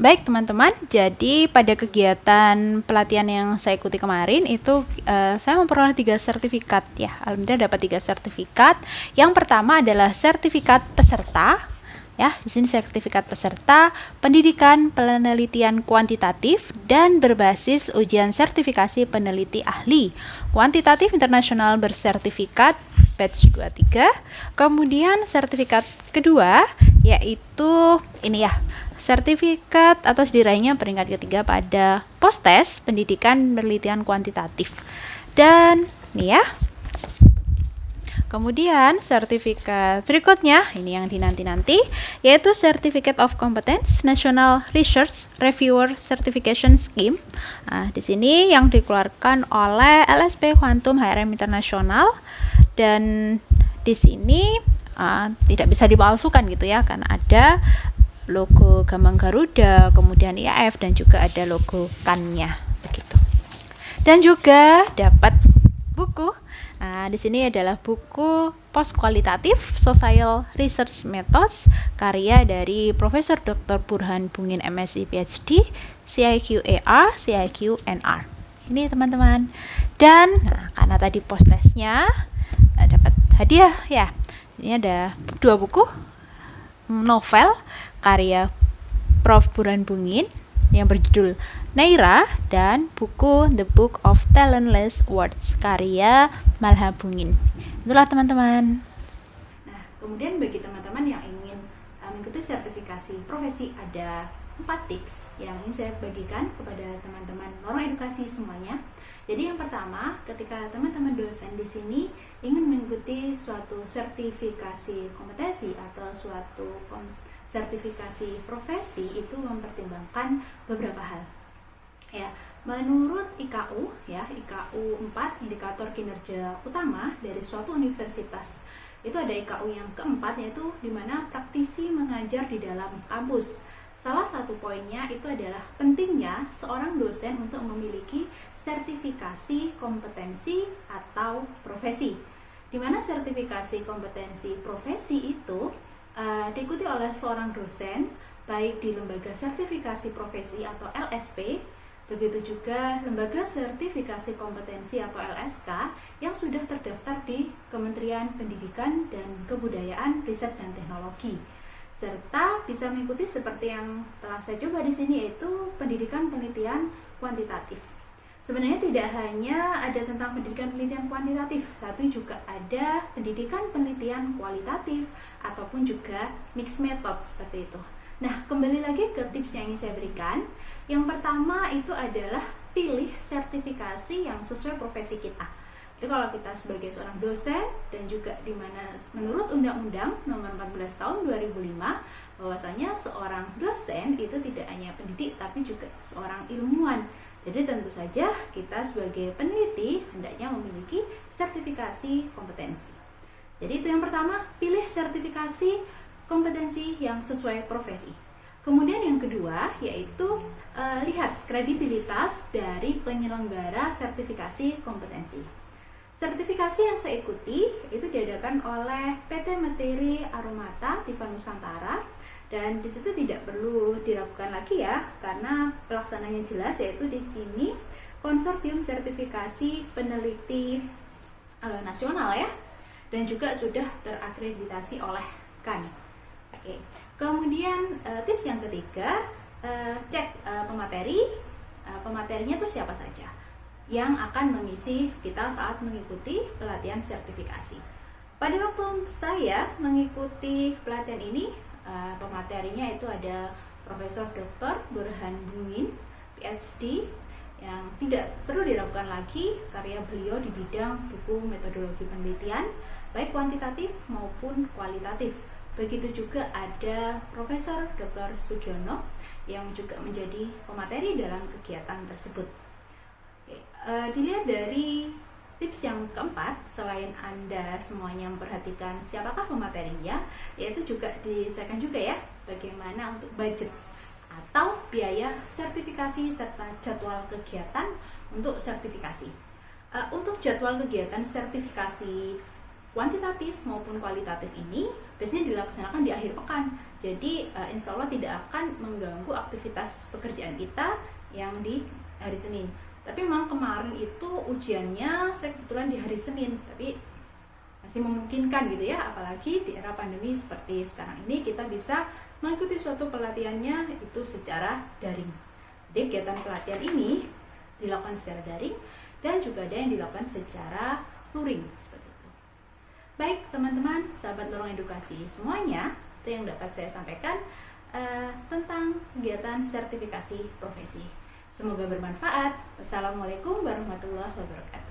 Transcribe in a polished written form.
Baik teman-teman, jadi pada kegiatan pelatihan yang saya ikuti kemarin itu saya memperoleh 3 sertifikat ya. Alhamdulillah dapat 3 sertifikat. Yang pertama adalah sertifikat peserta. Ya, di sini sertifikat peserta pendidikan penelitian kuantitatif dan berbasis ujian sertifikasi peneliti ahli kuantitatif internasional bersertifikat batch 23. Kemudian sertifikat kedua yaitu ini ya, sertifikat atas diraihnya peringkat ketiga pada postes pendidikan penelitian kuantitatif. Dan nih ya. Kemudian sertifikat berikutnya ini yang dinanti-nanti yaitu Certificate of Competence National Research Reviewer Certification Scheme. Nah, di sini yang dikeluarkan oleh LSP Quantum HRM Internasional dan di sini tidak bisa dipalsukan gitu ya karena ada logo Gambang Garuda, kemudian IAF dan juga ada logo KAN-nya begitu. Dan juga dapat buku. Nah, di sini adalah buku Post Kualitatif Social Research Methods karya dari Profesor Dr. Burhan Bungin MSc PhD, CIQ-AR, CIQ-NR. Ini teman-teman. Dan karena tadi postesnya dapat hadiah ya. Ini ada 2 buku novel karya Prof. Burhan Bungin yang berjudul Naira dan buku The Book of Talentless Words karya Malha Bungin. Itulah teman-teman. Nah, kemudian bagi teman-teman yang ingin mengikuti sertifikasi profesi ada 4 tips yang ingin saya bagikan kepada teman-teman orang edukasi semuanya. Jadi yang pertama, ketika teman-teman dosen di sini ingin mengikuti suatu sertifikasi kompetensi atau suatu sertifikasi profesi itu mempertimbangkan beberapa hal. Ya, menurut IKU ya, IKU 4 indikator kinerja utama dari suatu universitas. Itu ada IKU yang keempat yaitu di mana praktisi mengajar di dalam kampus. Salah satu poinnya itu adalah pentingnya seorang dosen untuk memiliki sertifikasi kompetensi atau profesi. Di mana sertifikasi kompetensi profesi itu diikuti oleh seorang dosen baik di lembaga sertifikasi profesi atau LSP, begitu juga lembaga sertifikasi kompetensi atau LSK yang sudah terdaftar di Kementerian Pendidikan dan Kebudayaan, Riset dan Teknologi. Serta bisa mengikuti seperti yang telah saya coba di sini yaitu pendidikan penelitian kuantitatif. Sebenarnya tidak hanya ada tentang pendidikan penelitian kuantitatif, tapi juga ada pendidikan penelitian kualitatif ataupun juga mixed method seperti itu. Nah, kembali lagi ke tips yang ingin saya berikan. Yang pertama itu adalah pilih sertifikasi yang sesuai profesi kita. Jadi kalau kita sebagai seorang dosen dan juga di mana menurut Undang-Undang Nomor 14 Tahun 2005 bahwasanya seorang dosen itu tidak hanya pendidik tapi juga seorang ilmuwan. Jadi tentu saja kita sebagai peneliti hendaknya memiliki sertifikasi kompetensi. Jadi itu yang pertama, pilih sertifikasi kompetensi yang sesuai profesi. Kemudian yang kedua yaitu lihat kredibilitas dari penyelenggara sertifikasi kompetensi. Sertifikasi yang saya ikuti itu diadakan oleh PT Materi Aromata Tifa Nusantara dan di situ tidak perlu diragukan lagi ya karena pelaksananya jelas yaitu di sini Konsorsium Sertifikasi Peneliti Nasional ya dan juga sudah terakreditasi oleh KAN. Oke. Kemudian tips yang ketiga, cek pemateri. Pematerinya itu siapa saja yang akan mengisi kita saat mengikuti pelatihan sertifikasi. Pada waktu saya mengikuti pelatihan ini, pematerinya itu ada Profesor Dr. Burhan Bungin, PhD, yang tidak perlu diragukan lagi karya beliau di bidang buku metodologi penelitian, baik kuantitatif maupun kualitatif. Begitu juga ada Profesor Dr. Sugiono yang juga menjadi pemateri dalam kegiatan tersebut. Dilihat dari tips yang keempat, selain Anda semuanya memperhatikan siapakah pematerinya, yaitu juga disesuaikan juga ya bagaimana untuk budget atau biaya sertifikasi serta jadwal kegiatan untuk sertifikasi. Untuk jadwal kegiatan sertifikasi kuantitatif maupun kualitatif ini biasanya dilaksanakan di akhir pekan Jadi insya Allah tidak akan mengganggu aktivitas pekerjaan kita yang di hari Senin. Tapi memang kemarin itu ujiannya saya kebetulan di hari Senin, tapi masih memungkinkan gitu ya, apalagi di era pandemi seperti sekarang ini kita bisa mengikuti suatu pelatihannya itu secara daring. Jadi kegiatan pelatihan ini dilakukan secara daring dan juga ada yang dilakukan secara luring seperti itu. Baik teman-teman, sahabat Lorong Edukasi semuanya, itu yang dapat saya sampaikan tentang kegiatan sertifikasi profesi. Semoga bermanfaat. Wassalamualaikum warahmatullahi wabarakatuh.